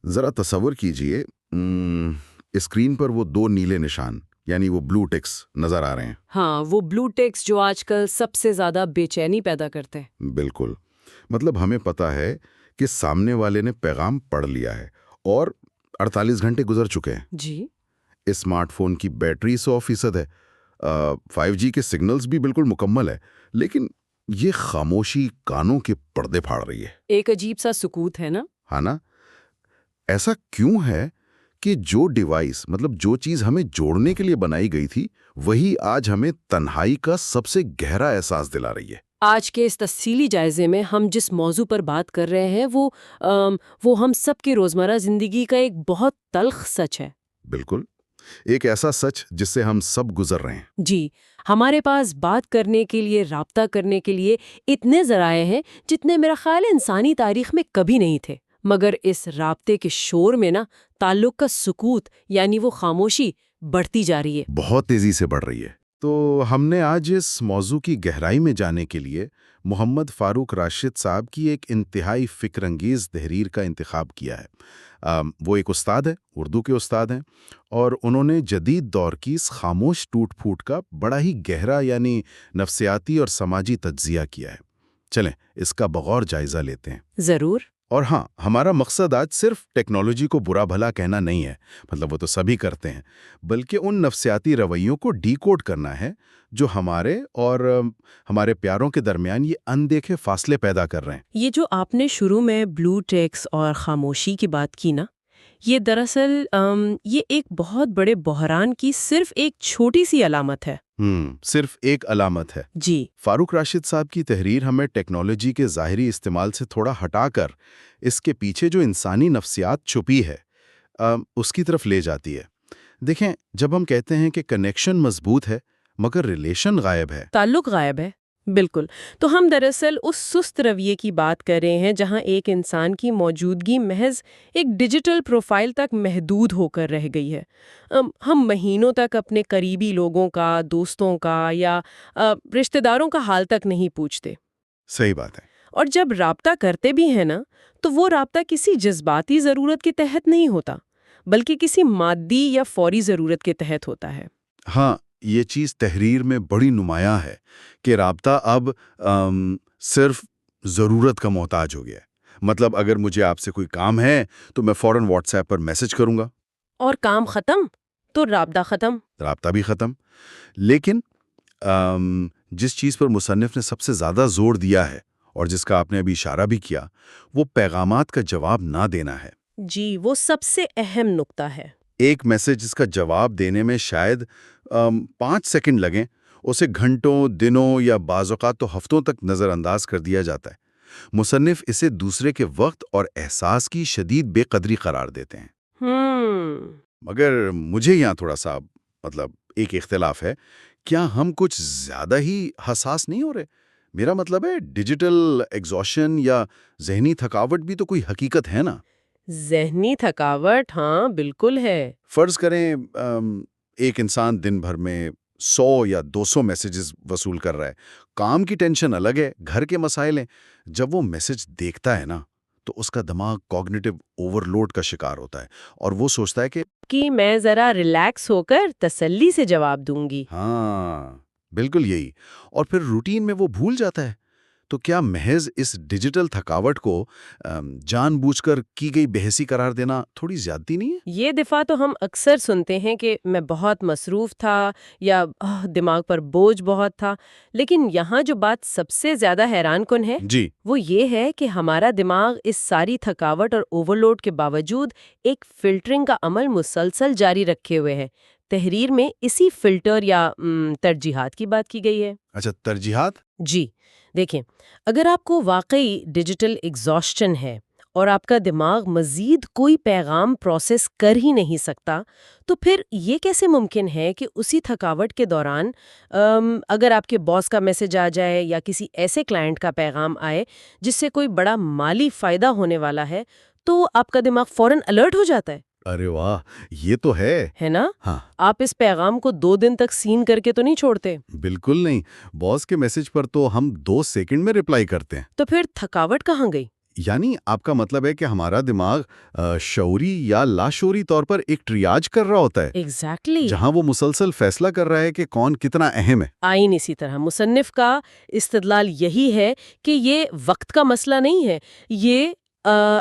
ذرا تصور کیجئے اسکرین پر وہ دو نیلے نشان یعنی وہ بلو ٹکس نظر آ رہے ہیں۔ ہاں، وہ بلو ٹیکس جو آج کل سب سے زیادہ بے چینی پیدا کرتے ہیں۔ بالکل، مطلب ہمیں پتا ہے کہ سامنے والے نے پیغام پڑھ لیا ہے اور 48 گھنٹے گزر چکے ہیں۔ جی، اسمارٹ فون کی بیٹری 100% ہے، 5G کے سگنلز بھی بالکل مکمل ہے، لیکن یہ خاموشی کانوں کے پردے پھاڑ رہی ہے۔ ایک عجیب سا سکوت ہے نا؟ ہاں نا؟ ایسا کیوں ہے کہ جو ڈیوائس مطلب جو چیز ہمیں جوڑنے کے لیے بنائی گئی تھی وہی آج ہمیں تنہائی کا سب سے گہرا احساس دلا رہی ہے؟ آج کے اس تفصیلی جائزے میں ہم جس موضوع پر بات کر رہے ہیں وہ ہم سب کی روزمرہ زندگی کا ایک بہت تلخ سچ ہے۔ بالکل، ایک ایسا سچ جس سے ہم سب گزر رہے ہیں۔ جی، ہمارے پاس بات کرنے کے لیے، رابطہ کرنے کے لیے اتنے ذرائع ہیں جتنے میرا خیال ہے انسانی تاریخ میں کبھی نہیں تھے، مگر اس رابطے کے شور میں نا تعلق کا سکوت یعنی وہ خاموشی بڑھتی جا رہی ہے۔ بہت تیزی سے بڑھ رہی ہے۔ تو ہم نے آج اس موضوع کی گہرائی میں جانے کے لیے محمد فاروق راشد صاحب کی ایک انتہائی فکر انگیز تحریر کا انتخاب کیا ہے۔ وہ ایک استاد ہیں، اردو کے استاد ہیں، اور انہوں نے جدید دور کی اس خاموش ٹوٹ پھوٹ کا بڑا ہی گہرا یعنی نفسیاتی اور سماجی تجزیہ کیا ہے۔ چلیں اس کا بغور جائزہ لیتے ہیں۔ ضرور۔ اور ہاں، ہمارا مقصد آج صرف ٹیکنالوجی کو برا بھلا کہنا نہیں ہے، مطلب وہ تو سبھی کرتے ہیں، بلکہ ان نفسیاتی رویوں کو ڈی کوڈ کرنا ہے جو ہمارے اور ہمارے پیاروں کے درمیان یہ اندیکھے فاصلے پیدا کر رہے ہیں۔ یہ جو آپ نے شروع میں بلو ٹیکس اور خاموشی کی بات کی نا، یہ دراصل یہ ایک بہت بڑے بحران کی صرف ایک چھوٹی سی علامت ہے۔ صرف ایک علامت ہے۔ جی۔ فاروق راشد صاحب کی تحریر ہمیں ٹیکنالوجی کے ظاہری استعمال سے تھوڑا ہٹا کر اس کے پیچھے جو انسانی نفسیات چھپی ہے اس کی طرف لے جاتی ہے۔ دیکھیں، جب ہم کہتے ہیں کہ کنیکشن مضبوط ہے مگر ریلیشن غائب ہے، تعلق غائب ہے، بالکل، تو ہم دراصل اس سست رویے کی بات کر رہے ہیں جہاں ایک انسان کی موجودگی محض ایک ڈیجیٹل پروفائل تک محدود ہو کر رہ گئی ہے۔ ہم مہینوں تک اپنے قریبی لوگوں کا، دوستوں کا یا رشتہ داروں کا حال تک نہیں پوچھتے۔ صحیح بات ہے۔ اور جب رابطہ کرتے بھی ہیں نا، تو وہ رابطہ کسی جذباتی ضرورت کے تحت نہیں ہوتا، بلکہ کسی مادی یا فوری ضرورت کے تحت ہوتا ہے۔ ہاں، یہ چیز تحریر میں بڑی نمایاں ہے کہ رابطہ اب صرف ضرورت کا محتاج ہو گیا ہے۔ مطلب اگر مجھے آپ سے کوئی کام ہے تو میں فوراً واٹس ایپ پر میسج کروں گا، اور کام ختم تو رابطہ ختم۔ رابطہ بھی ختم۔ لیکن جس چیز پر مصنف نے سب سے زیادہ زور دیا ہے اور جس کا آپ نے ابھی اشارہ بھی کیا، وہ پیغامات کا جواب نہ دینا ہے۔ جی، وہ سب سے اہم نقطہ ہے۔ ایک میسج جس کا جواب دینے میں شاید 5 سیکنڈ لگیں، اسے گھنٹوں، دنوں یا بعض اوقات تو ہفتوں تک نظر انداز کر دیا جاتا ہے۔ مصنف اسے دوسرے کے وقت اور احساس کی شدید بے قدری قرار دیتے ہیں۔ مگر مجھے یہاں تھوڑا سا مطلب ایک اختلاف ہے۔ کیا ہم کچھ زیادہ ہی حساس نہیں ہو رہے؟ میرا مطلب ہے ڈیجیٹل ایگزوشن یا ذہنی تھکاوٹ بھی تو کوئی حقیقت ہے نا۔ ذہنی تھکاوٹ، ہاں بالکل ہے۔ فرض کریں ایک انسان دن بھر میں 100 یا 200 میسیجز وصول کر رہا ہے، کام کی ٹینشن الگ ہے، گھر کے مسائل ہیں۔ جب وہ میسیج دیکھتا ہے نا تو اس کا دماغ کوگنیٹو اوور لوڈ کا شکار ہوتا ہے اور وہ سوچتا ہے کہ میں ذرا ریلیکس ہو کر تسلی سے جواب دوں گی۔ ہاں بالکل یہی، اور پھر روٹین میں وہ بھول جاتا ہے۔ تو کیا محض اس ڈیجیٹل تھکاوٹ کو جان بوجھ کر کی گئی بحثی قرار دینا تھوڑی زیادتی نہیں ہے؟ یہ دفعہ تو ہم اکثر سنتے ہیں کہ میں بہت مصروف تھا یا دماغ پر بوجھ بہت تھا، لیکن یہاں جو بات سب سے زیادہ حیران کن ہے جی، وہ یہ ہے کہ ہمارا دماغ اس ساری تھکاوٹ اور اوور لوڈ کے باوجود ایک فلٹرنگ کا عمل مسلسل جاری رکھے ہوئے ہے۔ تحریر میں اسی فلٹر یا ترجیحات کی بات کی گئی ہے۔ اچھا، ترجیحات؟ جی، دیکھیں، اگر آپ کو واقعی ڈیجیٹل ایگزاسشن ہے اور آپ کا دماغ مزید کوئی پیغام پروسیس کر ہی نہیں سکتا، تو پھر یہ کیسے ممکن ہے کہ اسی تھکاوٹ کے دوران اگر آپ کے باس کا میسج آ جائے یا کسی ایسے کلائنٹ کا پیغام آئے جس سے کوئی بڑا مالی فائدہ ہونے والا ہے، تو آپ کا دماغ فوراً الرٹ ہو جاتا ہے؟ ارے واہ، یہ تو ہے نا؟ ہاں، آپ اس پیغام کو 2 دن تک سین کر کے تو نہیں چھوڑتے۔ بالکل نہیں۔ باس کے میسج پر تو ہم 2 سیکنڈ میں رپلائی کرتے ہیں۔ تو پھر تھکاوٹ کہاں گئی؟ یعنی آپ کا مطلب ہے کہ ہمارا دماغ شعوری یا لاشعوری طور پر ایک ٹریاج کر رہا ہوتا ہے، ایگزیکٹلی جہاں وہ مسلسل فیصلہ کر رہا ہے کہ کون کتنا اہم ہے۔ آئین اسی طرح مصنف کا استدلال یہی ہے کہ یہ وقت کا مسئلہ نہیں ہے، یہ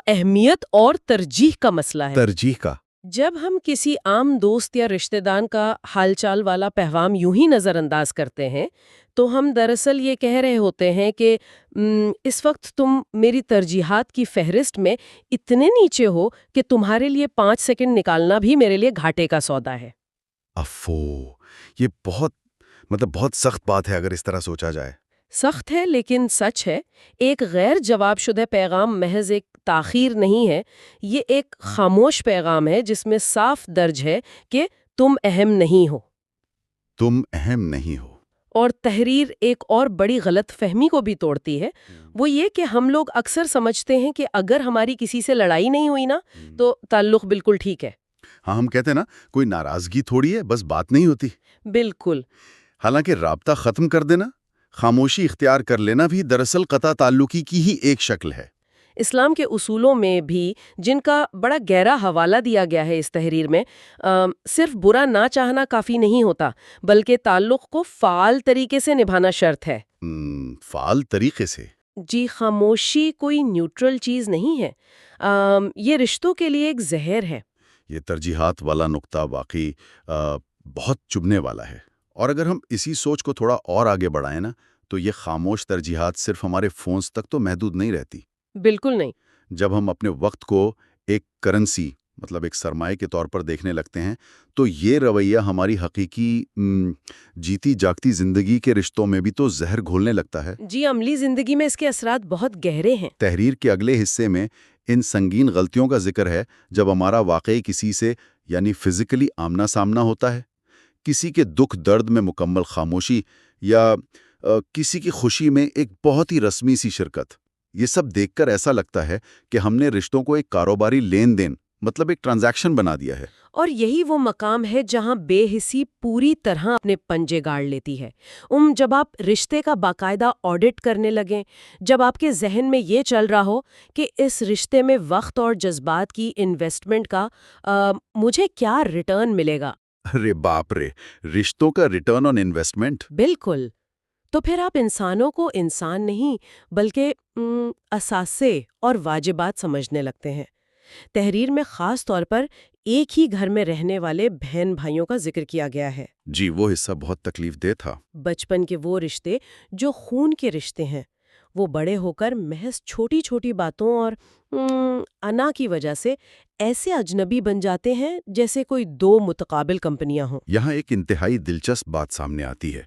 اہمیت اور ترجیح کا مسئلہ ہے۔ ترجیح کا جب ہم کسی عام دوست یا رشتہ دار کا حال چال والا پیغام یوں ہی نظر انداز کرتے ہیں تو ہم دراصل یہ کہہ رہے ہوتے ہیں کہ اس وقت تم میری ترجیحات کی فہرست میں اتنے نیچے ہو کہ تمہارے لیے 5 سیکنڈ نکالنا بھی میرے لیے گھاٹے کا سودا ہے۔ افو، یہ بہت سخت بات ہے اگر اس طرح سوچا جائے۔ سخت ہے لیکن سچ ہے۔ ایک غیر جواب شدہ پیغام محض ایک تاخیر نہیں ہے، یہ ایک خاموش پیغام ہے جس میں صاف درج ہے کہ تم اہم نہیں ہو۔ تم اہم نہیں ہو۔ اور تحریر ایک اور بڑی غلط فہمی کو بھی توڑتی ہے، وہ یہ کہ ہم لوگ اکثر سمجھتے ہیں کہ اگر ہماری کسی سے لڑائی نہیں ہوئی نا تو تعلق بالکل ٹھیک ہے۔ ہاں، ہم کہتے ہیں نا کوئی ناراضگی تھوڑی ہے، بس بات نہیں ہوتی۔ بالکل۔ حالانکہ رابطہ ختم کر دینا، خاموشی اختیار کر لینا بھی دراصل قطع تعلقی کی ہی ایک شکل ہے۔ اسلام کے اصولوں میں بھی، جن کا بڑا گہرا حوالہ دیا گیا ہے اس تحریر میں، صرف برا نہ چاہنا کافی نہیں ہوتا بلکہ تعلق کو فعال طریقے سے نبھانا شرط ہے۔ فعال طریقے سے؟ جی، خاموشی کوئی نیوٹرل چیز نہیں ہے، یہ رشتوں کے لیے ایک زہر ہے۔ یہ ترجیحات والا نقطہ واقعی بہت چبھنے والا ہے۔ اور اگر ہم اسی سوچ کو تھوڑا اور آگے بڑھائیں نا تو یہ خاموش ترجیحات صرف ہمارے فونز تک تو محدود نہیں رہتی۔ بالکل نہیں۔ جب ہم اپنے وقت کو ایک کرنسی، مطلب ایک سرمایہ کے طور پر دیکھنے لگتے ہیں تو یہ رویہ ہماری حقیقی جیتی جاگتی زندگی کے رشتوں میں بھی تو زہر گھولنے لگتا ہے۔ جی، عملی زندگی میں اس کے اثرات بہت گہرے ہیں۔ تحریر کے اگلے حصے میں ان سنگین غلطیوں کا ذکر ہے جب ہمارا واقعی کسی سے یعنی فزیکلی آمنا سامنا ہوتا ہے، کسی کے دکھ درد میں مکمل خاموشی، یا کسی کی خوشی میں ایک بہت ہی رسمی سی شرکت۔ یہ سب دیکھ کر ایسا لگتا ہے کہ ہم نے رشتوں کو ایک کاروباری لین دین، مطلب ایک ٹرانزیکشن بنا دیا ہے۔ اور یہی وہ مقام ہے جہاں بے حسی پوری طرح اپنے پنجے گاڑ لیتی ہے۔ جب آپ رشتے کا باقاعدہ آڈٹ کرنے لگیں، جب آپ کے ذہن میں یہ چل رہا ہو کہ اس رشتے میں وقت اور جذبات کی انویسٹمنٹ کا مجھے کیا ریٹرن ملے گا۔ ارے باپ رے، رشتوں کا ریٹرن آن انویسٹمنٹ! بالکل۔ تو پھر آپ انسانوں کو انسان نہیں بلکہ اثاثے اور واجبات سمجھنے لگتے ہیں۔ تحریر میں خاص طور پر ایک ہی گھر میں رہنے والے بہن بھائیوں کا ذکر کیا گیا ہے۔ جی، وہ حصہ بہت تکلیف دہ تھا۔ بچپن کے وہ رشتے جو خون کے رشتے ہیں، وہ بڑے ہو کر محض چھوٹی چھوٹی باتوں اور انا کی وجہ سے ایسے اجنبی بن جاتے ہیں جیسے کوئی دو متقابل کمپنیاں ہوں۔ یہاں ایک انتہائی دلچسپ بات سامنے آتی ہے۔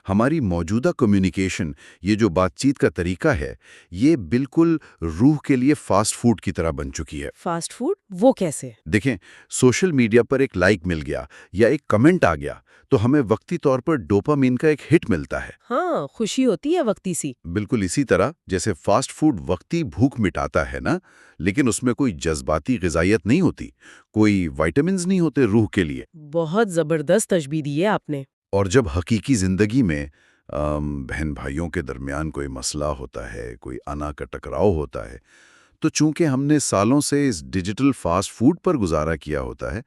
ہماری موجودہ کمیونیکیشن، یہ جو بات چیت کا طریقہ ہے، یہ بالکل روح کے لیے فاسٹ فوڈ کی طرح بن چکی ہے۔ Fast food? وہ کیسے؟ دیکھیں، سوشل میڈیا پر ایک لائک مل گیا یا ایک کمنٹ آ گیا تو ہمیں وقتی طور پر ڈوپامین کا ایک ہٹ ملتا ہے۔ ہاں، خوشی ہوتی ہے وقتی سی۔ بالکل اسی طرح جیسے فاسٹ فوڈ وقتی بھوک مٹاتا ہے نا، لیکن اس میں کوئی جذباتی غذائیت نہیں ہوتی، کوئی وائٹامنز نہیں ہوتے روح کے لیے۔ بہت زبردست تشبیہ دی ہے آپ نے۔ اور جب حقیقی زندگی میں بہن بھائیوں کے درمیان کوئی مسئلہ ہوتا ہے، کوئی انا کا ٹکراؤ ہوتا ہے، تو چونکہ ہم نے سالوں سے اس ڈیجیٹل فاسٹ فوڈ پر گزارا کیا ہوتا ہے،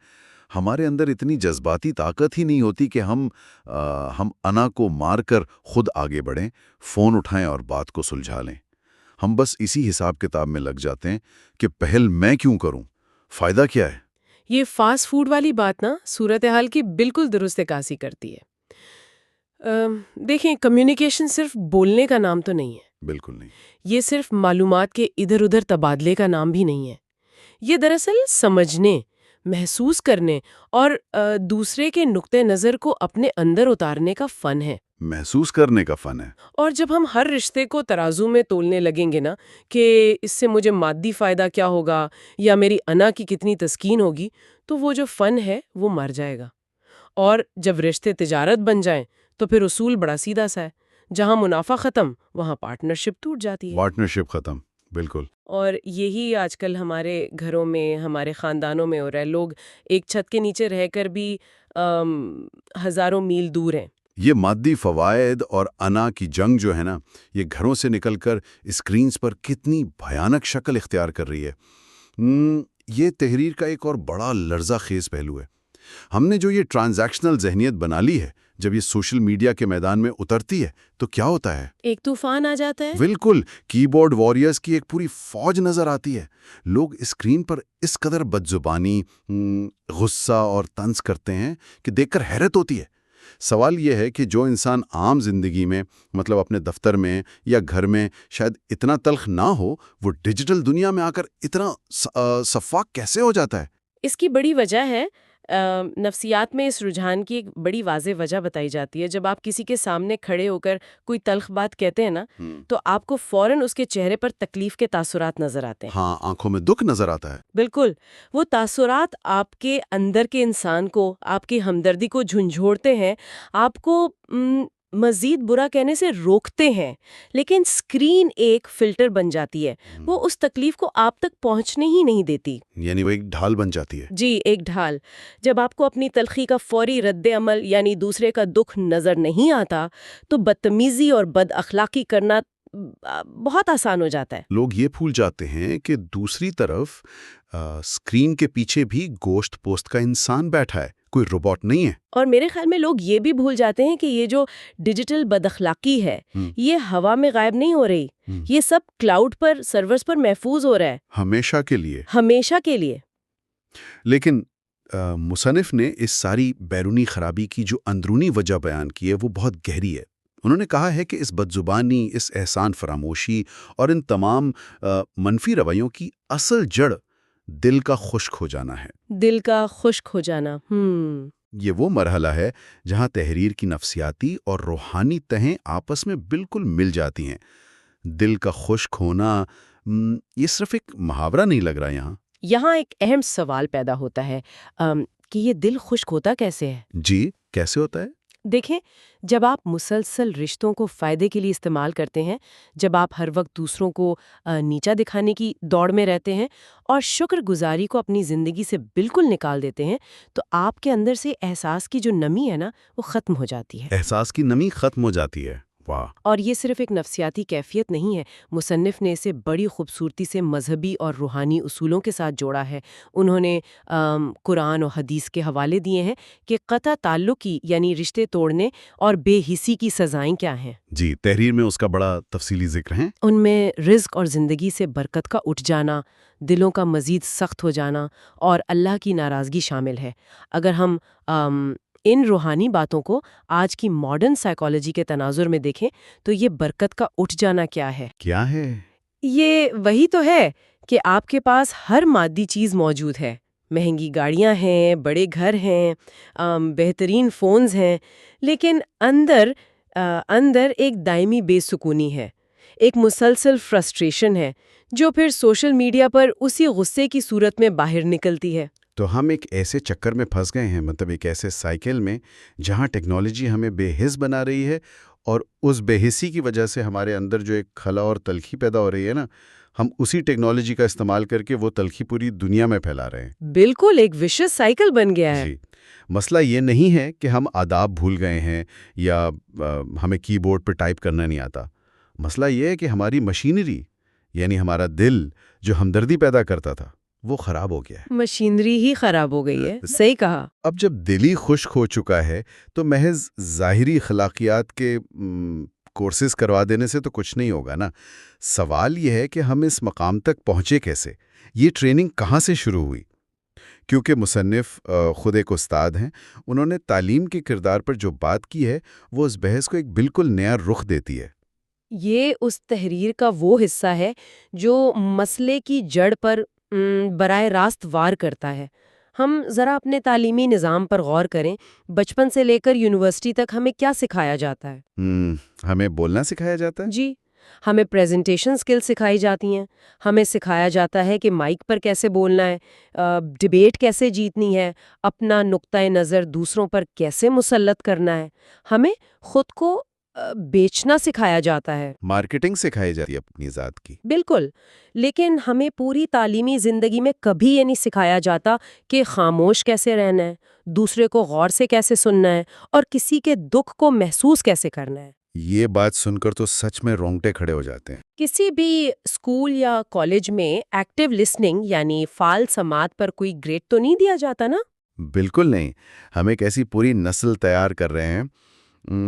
ہمارے اندر اتنی جذباتی طاقت ہی نہیں ہوتی کہ ہم انا کو مار کر خود آگے بڑھیں، فون اٹھائیں اور بات کو سلجھا لیں۔ ہم بس اسی حساب کتاب میں لگ جاتے ہیں کہ پہل میں کیوں کروں، فائدہ کیا ہے۔ یہ فاسٹ فوڈ والی بات نا صورتحال کی بالکل درست عکاسی کرتی ہے۔ دیکھیں، کمیونیکیشن صرف بولنے کا نام تو نہیں ہے۔ بالکل نہیں۔ یہ صرف معلومات کے ادھر ادھر تبادلے کا نام بھی نہیں ہے۔ یہ دراصل سمجھنے، محسوس کرنے اور دوسرے کے نقطہ نظر کو اپنے اندر اتارنے کا فن ہے۔ محسوس کرنے کا فن ہے۔ اور جب ہم ہر رشتے کو ترازو میں تولنے لگیں گے نا کہ اس سے مجھے مادی فائدہ کیا ہوگا یا میری انا کی کتنی تسکین ہوگی، تو وہ جو فن ہے وہ مر جائے گا۔ اور جب رشتے تجارت بن جائیں تو پھر اصول بڑا سیدھا سا ہے، جہاں منافع ختم وہاں پارٹنرشپ ٹوٹ جاتی ہے۔ پارٹنرشپ ختم، بالکل۔ اور یہی آج کل ہمارے گھروں میں، ہمارے خاندانوں میں ہو رہا ہے۔ لوگ ایک چھت کے نیچے رہ کر بھی ہزاروں میل دور ہیں۔ یہ مادی فوائد اور انا کی جنگ جو ہے نا، یہ گھروں سے نکل کر اسکرینز پر کتنی بھیانک شکل اختیار کر رہی ہے۔ یہ تحریر کا ایک اور بڑا لرزہ خیز پہلو ہے۔ ہم نے جو یہ ٹرانزیکشنل ذہنیت بنا لی ہے، جب یہ سوشل میڈیا کے میدان میں اترتی ہے تو کیا ہوتا ہے؟ ایک طوفان آ جاتا ہے۔ بالکل، کی بورڈ واریئرز کی ایک پوری فوج نظر آتی ہے۔ لوگ اسکرین پر اس قدر بدزبانی، غصہ اور طنز کرتے ہیں کہ دیکھ کر حیرت ہوتی ہے۔ سوال یہ ہے کہ جو انسان عام زندگی میں، مطلب اپنے دفتر میں یا گھر میں شاید اتنا تلخ نہ ہو، وہ ڈیجیٹل دنیا میں آ کر اتنا شفاف کیسے ہو جاتا ہے؟ اس کی بڑی وجہ ہے، نفسیات میں اس رجحان کی ایک بڑی واضح وجہ بتائی جاتی ہے۔ جب آپ کسی کے سامنے کھڑے ہو کر کوئی تلخ بات کہتے ہیں نا، تو آپ کو فوراً اس کے چہرے پر تکلیف کے تاثرات نظر آتے ہیں۔ ہاں، آنکھوں میں دکھ نظر آتا ہے۔ بالکل، وہ تاثرات آپ کے اندر کے انسان کو، آپ کی ہمدردی کو جھنجھوڑتے ہیں، آپ کو مزید برا کہنے سے روکتے ہیں۔ لیکن اسکرین ایک فلٹر بن جاتی ہے، وہ اس تکلیف کو آپ تک پہنچنے ہی نہیں دیتی۔ یعنی وہ ایک ڈھال بن جاتی ہے۔ جی، ایک ڈھال۔ جب آپ کو اپنی تلخی کا فوری رد عمل یعنی دوسرے کا دکھ نظر نہیں آتا، تو بدتمیزی اور بد اخلاقی کرنا بہت آسان ہو جاتا ہے۔ لوگ یہ بھول جاتے ہیں کہ دوسری طرف اسکرین کے پیچھے بھی گوشت پوست کا انسان بیٹھا ہے، کوئی روبوٹ نہیں ہے۔ اور میرے خیال میں لوگ یہ بھی بھول جاتے ہیں کہ یہ جو ڈیجیٹل بد اخلاقی ہے، یہ ہوا میں غائب نہیں ہو رہی، یہ سب کلاؤڈ پر، سرورز پر محفوظ ہو رہا ہے، ہمیشہ کے لیے۔ ہمیشہ کے لیے۔ لیکن مصنف نے اس ساری بیرونی خرابی کی جو اندرونی وجہ بیان کی ہے، وہ بہت گہری ہے۔ انہوں نے کہا ہے کہ اس بدزبانی، اس احسان فراموشی اور ان تمام منفی رویوں کی اصل جڑ دل کا خشک ہو جانا ہے۔ دل کا خشک ہو جانا۔ یہ وہ مرحلہ ہے جہاں تحریر کی نفسیاتی اور روحانی تہیں آپس میں بالکل مل جاتی ہیں۔ دل کا خشک ہونا، یہ صرف ایک محاورہ نہیں لگ رہا یہاں ایک اہم سوال پیدا ہوتا ہے کہ یہ دل خشک ہوتا کیسے ہے؟ جی، کیسے ہوتا ہے؟ دیکھیں، جب آپ مسلسل رشتوں کو فائدے کے لیے استعمال کرتے ہیں، جب آپ ہر وقت دوسروں کو نیچا دکھانے کی دوڑ میں رہتے ہیں اور شکر گزاری کو اپنی زندگی سے بالکل نکال دیتے ہیں، تو آپ کے اندر سے احساس کی جو نمی ہے نا، وہ ختم ہو جاتی ہے۔ احساس کی نمی ختم ہو جاتی ہے۔ واہ! اور یہ صرف ایک نفسیاتی کیفیت نہیں ہے، مصنف نے اسے بڑی خوبصورتی سے مذہبی اور روحانی اصولوں کے ساتھ جوڑا ہے۔ انہوں نے قرآن و حدیث کے حوالے دیے ہیں کہ قطع تعلقی یعنی رشتے توڑنے اور بے حسی کی سزائیں کیا ہیں۔ جی، تحریر میں اس کا بڑا تفصیلی ذکر ہے۔ ان میں رزق اور زندگی سے برکت کا اٹھ جانا، دلوں کا مزید سخت ہو جانا اور اللہ کی ناراضگی شامل ہے۔ اگر ہم ان روحانی باتوں کو آج کی ماڈرن سائیکالوجی کے تناظر میں دیکھیں تو یہ برکت کا اٹھ جانا کیا ہے؟ کیا ہے؟ یہ وہی تو ہے کہ آپ کے پاس ہر مادی چیز موجود ہے، مہنگی گاڑیاں ہیں، بڑے گھر ہیں، بہترین فونز ہیں، لیکن اندر ایک دائمی بے سکونی ہے، ایک مسلسل فرسٹریشن ہے جو پھر سوشل میڈیا پر اسی غصے کی صورت میں باہر نکلتی ہے۔ تو ہم ایک ایسے چکر میں پھنس گئے ہیں، مطلب ایک ایسے سائیکل میں جہاں ٹیکنالوجی ہمیں بے حس بنا رہی ہے، اور اس بے حسی کی وجہ سے ہمارے اندر جو ایک خلا اور تلخی پیدا ہو رہی ہے نا، ہم اسی ٹیکنالوجی کا استعمال کر کے وہ تلخی پوری دنیا میں پھیلا رہے ہیں۔ بالکل ایک وشس سائیکل بن گیا ہے۔ جی، مسئلہ یہ نہیں ہے کہ ہم آداب بھول گئے ہیں یا ہمیں کی بورڈ پہ ٹائپ کرنا نہیں آتا۔ مسئلہ یہ ہے کہ ہماری مشینری، یعنی ہمارا دل جو ہمدردی پیدا کرتا تھا، وہ خراب ہو گیا ہے۔ مشینری ہی خراب ہو گئی ہے، صحیح کہا۔ اب جب دل ہی خشک ہو چکا ہے تو محض ظاہری اخلاقیات کے کورسز کروا دینے سے تو کچھ نہیں ہوگا نا۔ سوال یہ ہے کہ ہم اس مقام تک پہنچے کیسے؟ یہ ٹریننگ کہاں سے شروع ہوئی؟ کیونکہ مصنف خود ایک استاد ہیں، انہوں نے تعلیم کے کردار پر جو بات کی ہے وہ اس بحث کو ایک بالکل نیا رخ دیتی ہے۔ یہ اس تحریر کا وہ حصہ ہے جو مسئلے کی جڑ پر براہ راست وار کرتا ہے۔ ہم ذرا اپنے تعلیمی نظام پر غور کریں۔ بچپن سے لے کر یونیورسٹی تک ہمیں کیا سکھایا جاتا ہے؟ ہمیں بولنا سکھایا جاتا ہے؟ جی، ہمیں پریزنٹیشن سکل سکھائی جاتی ہیں، ہمیں سکھایا جاتا ہے کہ مائک پر کیسے بولنا ہے، ڈیبیٹ کیسے جیتنی ہے، اپنا نقطۂ نظر دوسروں پر کیسے مسلط کرنا ہے۔ ہمیں خود کو بیچنا سکھایا جاتا ہے۔ مارکیٹنگ سکھائی جاتی ہے اپنی ذات کی۔ بالکل، لیکن ہمیں پوری تعلیمی زندگی میں کبھی یہ نہیں سکھایا جاتا کہ خاموش کیسے رہنا ہے، دوسرے کو غور سے کیسے سننا ہے اور کسی کے دکھ کو محسوس کیسے کرنا ہے۔ یہ بات سن کر تو سچ میں رونگٹے کھڑے ہو جاتے ہیں۔ کسی بھی اسکول یا کالج میں ایکٹیو لسننگ یعنی فعال سماعت پر کوئی گریڈ تو نہیں دیا جاتا نا؟ بالکل نہیں، ہم ایک ایسی پوری نسل تیار کر رہے ہیں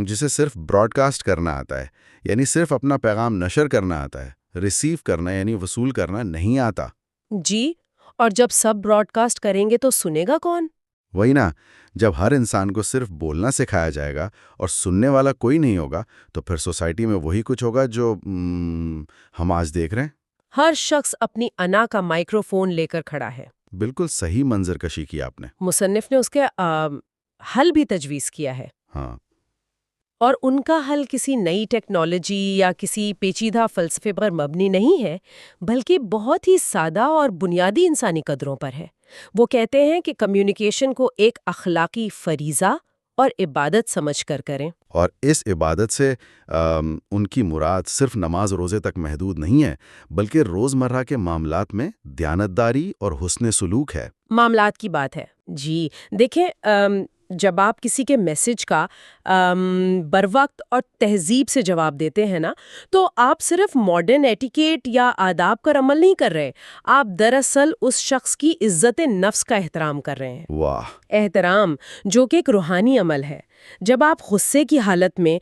جسے صرف براڈ کاسٹ کرنا آتا ہے، یعنی صرف اپنا پیغام نشر کرنا آتا ہے، ریسیو کرنا یعنی وصول کرنا نہیں آتا۔ جی، اور جب سب براڈ کاسٹ کریں گے تو سنے گا کون؟ وہی نا، جب ہر انسان کو صرف بولنا سکھایا جائے گا اور سننے والا کوئی نہیں ہوگا تو پھر سوسائٹی میں وہی کچھ ہوگا جو ہم آج دیکھ رہے ہیں۔ ہر شخص اپنی انا کا مائکرو فون لے کر کھڑا ہے۔ بالکل صحیح منظر کشی کی آپ نے۔ مصنف نے اس کے حل بھی تجویز کیا ہے، ہاں، اور ان کا حل کسی نئی ٹیکنالوجی یا کسی پیچیدہ فلسفے پر مبنی نہیں ہے، بلکہ بہت ہی سادہ اور بنیادی انسانی قدروں پر ہے۔ وہ کہتے ہیں کہ کمیونیکیشن کو ایک اخلاقی فریضہ اور عبادت سمجھ کر کریں۔ اور اس عبادت سے ان کی مراد صرف نماز روزے تک محدود نہیں ہے، بلکہ روزمرہ کے معاملات میں دیانتداری اور حسن سلوک ہے۔ معاملات کی بات ہے جی، دیکھیں جب آپ کسی کے میسج کا بروقت اور تہذیب سے جواب دیتے ہیں نا، تو آپ صرف ماڈرن ایٹیکیٹ یا آداب پر عمل نہیں کر رہے، آپ دراصل اس شخص کی عزت نفس کا احترام کر رہے ہیں۔ واہ! احترام جو کہ ایک روحانی عمل ہے۔ جب آپ غصے کی حالت میں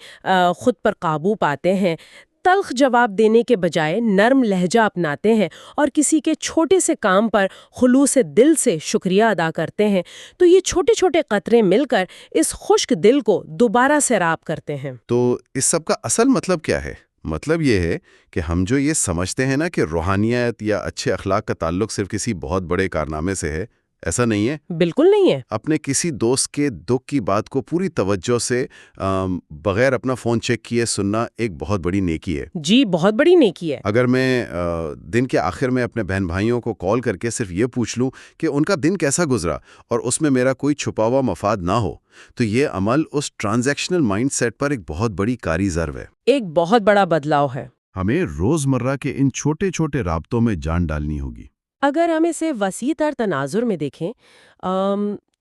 خود پر قابو پاتے ہیں، تلخ جواب دینے کے بجائے نرم لہجہ اپناتے ہیں اور کسی کے چھوٹے سے کام پر خلوص دل سے شکریہ ادا کرتے ہیں، تو یہ چھوٹے چھوٹے قطرے مل کر اس خشک دل کو دوبارہ سیراب کرتے ہیں۔ تو اس سب کا اصل مطلب کیا ہے؟ مطلب یہ ہے کہ ہم جو یہ سمجھتے ہیں نا کہ روحانیت یا اچھے اخلاق کا تعلق صرف کسی بہت بڑے کارنامے سے ہے، ایسا نہیں ہے۔ بالکل نہیں ہے۔ اپنے کسی دوست کے دکھ کی بات کو پوری توجہ سے بغیر اپنا فون چیک کیے سننا ایک بہت بڑی نیکی ہے۔ جی، بہت بڑی نیکی ہے۔ اگر میں دن کے آخر میں اپنے بہن بھائیوں کو کال کر کے صرف یہ پوچھ لوں کہ ان کا دن کیسا گزرا اور اس میں میرا کوئی چھپا ہوا مفاد نہ ہو، تو یہ عمل اس ٹرانزیکشنل مائنڈ سیٹ پر ایک بہت بڑی کاری ضرب ہے۔ ایک بہت بڑا بدلاؤ ہے۔ ہمیں روزمرہ کے ان چھوٹے چھوٹے رابطوں میں جان ڈالنی ہوگی۔ اگر ہم اسے وسیع تر تناظر میں دیکھیں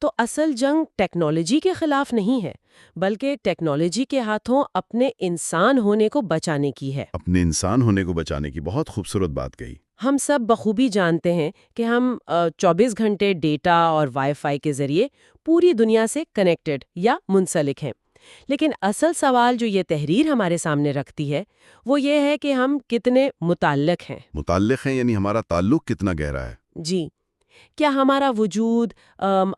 تو اصل جنگ ٹیکنالوجی کے خلاف نہیں ہے، بلکہ ٹیکنالوجی کے ہاتھوں اپنے انسان ہونے کو بچانے کی ہے۔ اپنے انسان ہونے کو بچانے کی بہت خوبصورت بات کہی۔ ہم سب بخوبی جانتے ہیں کہ ہم 24 گھنٹے ڈیٹا اور وائی فائی کے ذریعے پوری دنیا سے کنیکٹڈ یا منسلک ہیں، لیکن اصل سوال جو یہ تحریر ہمارے سامنے رکھتی ہے وہ یہ ہے کہ ہم کتنے متعلق ہیں۔ متعلق ہیں یعنی ہمارا تعلق کتنا گہرا ہے۔ جی، کیا ہمارا وجود،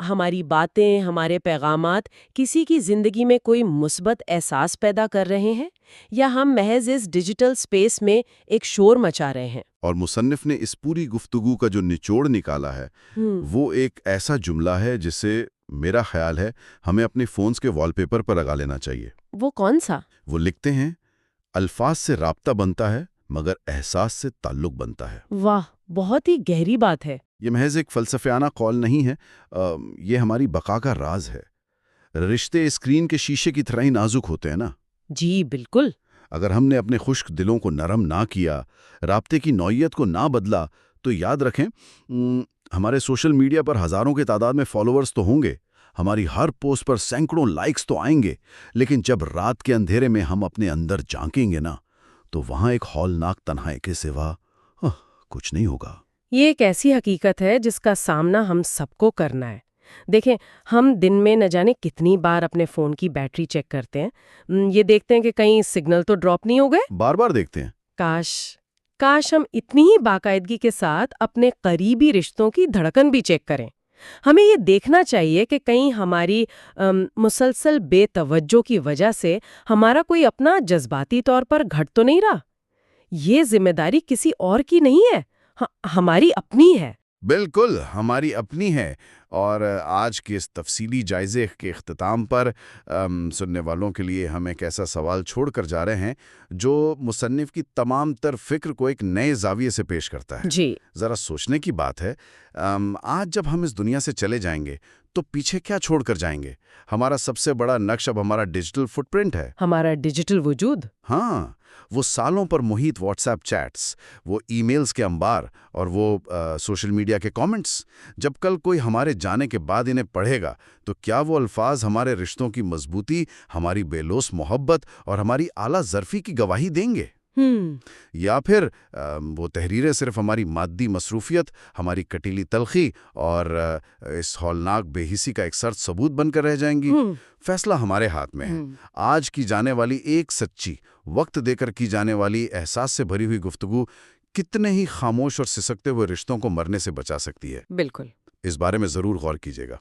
ہماری باتیں، ہمارے پیغامات کسی کی زندگی میں کوئی مثبت احساس پیدا کر رہے ہیں، یا ہم محض اس ڈیجیٹل سپیس میں ایک شور مچا رہے ہیں؟ اور مصنف نے اس پوری گفتگو کا جو نچوڑ نکالا ہے وہ ایک ایسا جملہ ہے جسے میرا خیال ہے ہمیں اپنے فونز کے وال پیپر پر لگا لینا چاہیے۔ وہ کون سا؟ وہ لکھتے ہیں، الفاظ سے رابطہ بنتا ہے مگر احساس سے تعلق بنتا ہے۔ واہ، بہت ہی گہری بات ہے۔ یہ محض ایک فلسفیانہ قول نہیں ہے، یہ ہماری بقا کا راز ہے۔ رشتے اسکرین کے شیشے کی طرح ہی نازک ہوتے ہیں نا۔ جی بالکل۔ اگر ہم نے اپنے خشک دلوں کو نرم نہ کیا، رابطے کی نوعیت کو نہ بدلا، تو یاد رکھیں ہمارے سوشل میڈیا پر ہزاروں کی تعداد میں فالوورز تو ہوں گے، ہماری ہر پوسٹ پر سینکڑوں لائکس تو آئیں گے، لیکن جب رات کے اندھیرے میں ہم اپنے اندر جھانکیں گے نا، تو وہاں ایک ہولناک تنہائی کے سوا کچھ نہیں ہوگا۔ یہ ایک ایسی حقیقت ہے جس کا سامنا ہم سب کو کرنا ہے۔ دیکھیں، ہم دن میں نہ جانے کتنی بار اپنے فون کی بیٹری چیک کرتے ہیں، یہ دیکھتے ہیں کہ کہیں سگنل تو ڈراپ نہیں ہو گئے۔ بار بار دیکھتے ہیں۔ کاش ہم اتنی ہی باقاعدگی کے ساتھ اپنے قریبی رشتوں کی دھڑکن بھی چیک کریں۔ ہمیں یہ دیکھنا چاہیے کہ کہیں ہماری مسلسل بے توجہ کی وجہ سے ہمارا کوئی اپنا جذباتی طور پر گھٹ تو نہیں رہا۔ یہ ذمہ داری کسی اور کی نہیں ہے، ہماری اپنی ہے۔ بالکل ہماری اپنی ہے۔ اور آج کے اس تفصیلی جائزے کے اختتام پر سننے والوں کے لیے ہم ایک ایسا سوال چھوڑ کر جا رہے ہیں جو مصنف کی تمام تر فکر کو ایک نئے زاویے سے پیش کرتا ہے۔ جی، ذرا سوچنے کی بات ہے، آج جب ہم اس دنیا سے چلے جائیں گے تو پیچھے کیا چھوڑ کر جائیں گے؟ ہمارا سب سے بڑا نقش اب ہمارا ڈیجیٹل فٹ پرنٹ ہے۔ ہمارا ڈیجیٹل وجود۔ ہاں، وہ سالوں پر محیط واٹس ایپ چیٹس، وہ ای میلز کے انبار اور وہ سوشل میڈیا کے کامنٹس۔ جب کل کوئی ہمارے جانے کے بعد انہیں پڑھے گا تو کیا وہ الفاظ ہمارے رشتوں کی مضبوطی، ہماری بے لوث محبت اور ہماری اعلیٰ ظرفی کی گواہی دیں گے؟ یا پھر وہ تحریریں صرف ہماری مادی مصروفیت، ہماری کٹیلی تلخی اور اس ہولناک بے حسی کا ایک سرد ثبوت بن کر رہ جائیں گی؟ فیصلہ ہمارے ہاتھ میں ہے۔ آج کی جانے والی ایک سچی، وقت دے کر کی جانے والی، احساس سے بھری ہوئی گفتگو کتنے ہی خاموش اور سسکتے ہوئے رشتوں کو مرنے سے بچا سکتی ہے۔ بالکل۔ اس بارے میں ضرور غور کیجیے گا۔